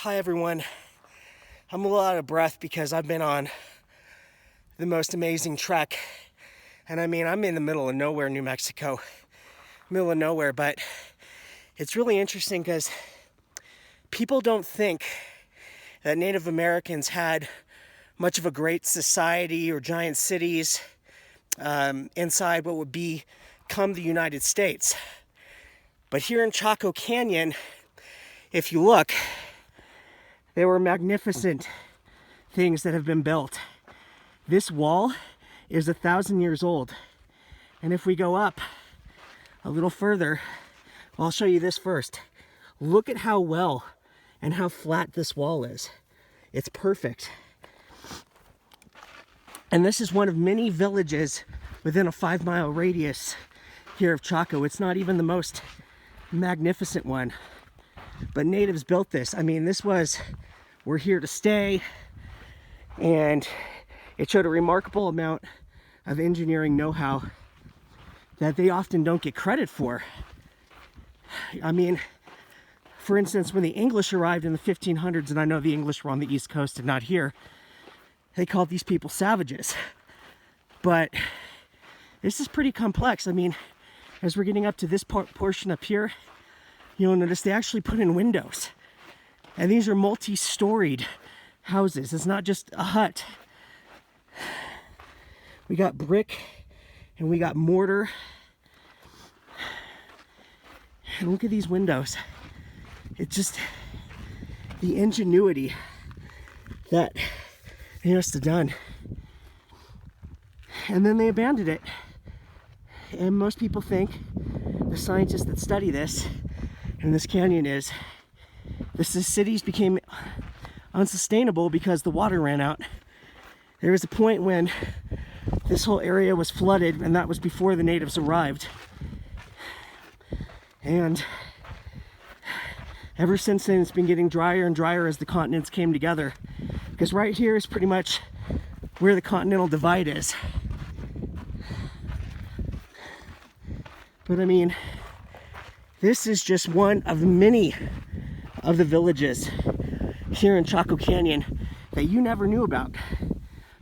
Hi everyone. I'm a little out of breath because I've been on the most amazing trek. And I mean, I'm in the middle of nowhere, New Mexico. Middle of nowhere, but it's really interesting because people don't think that Native Americans had much of a great society or giant cities inside what would become the United States. But here in Chaco Canyon, if you look, there were magnificent things that have been built. This wall is 1,000 years old. And if we go up a little further, well, I'll show you this first. Look at how well and how flat this wall is. It's perfect. And this is one of many villages within a 5-mile radius here of Chaco. It's not even the most magnificent one, but natives built this. I mean, we're here to stay, and it showed a remarkable amount of engineering know-how that they often don't get credit for. I mean, for instance, when the English arrived in the 1500s, and I know the English were on the East Coast and not here, they called these people savages. But this is pretty complex. I mean, as we're getting up to this portion up here, you'll notice they actually put in windows. And these are multi-storied houses. It's not just a hut. We got brick and we got mortar. And look at these windows. It's just the ingenuity that they must have done. And then they abandoned it. And most people think, the scientists that study this, and this canyon is, the cities became unsustainable because the water ran out. There was a point when this whole area was flooded, and that was before the natives arrived. And ever since then, it's been getting drier and drier as the continents came together. Because right here is pretty much where the continental divide is. But I mean, this is just one of many of the villages here in Chaco Canyon that you never knew about.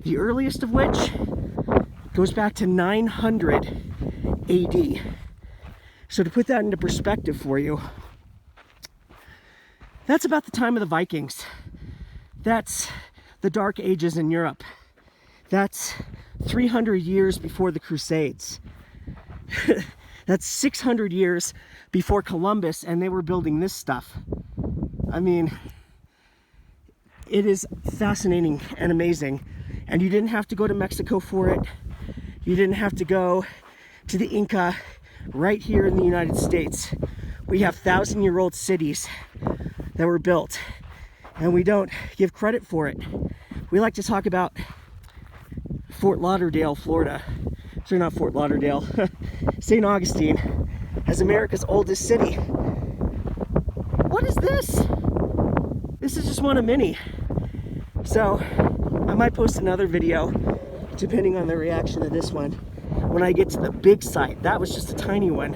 The earliest of which goes back to 900 AD. So to put that into perspective for you, that's about the time of the Vikings. That's the Dark Ages in Europe. That's 300 years before the Crusades. That's 600 years before Columbus, and they were building this stuff. I mean, it is fascinating and amazing. And you didn't have to go to Mexico for it. You didn't have to go to the Inca. Right here in the United States, we have 1,000-year-old cities that were built, and we don't give credit for it. We like to talk about Fort Lauderdale, Florida. Sorry, not Fort Lauderdale. St. Augustine as America's oldest city. What is this? This is just one of many. So I might post another video depending on the reaction to this one when I get to the big site. That was just a tiny one.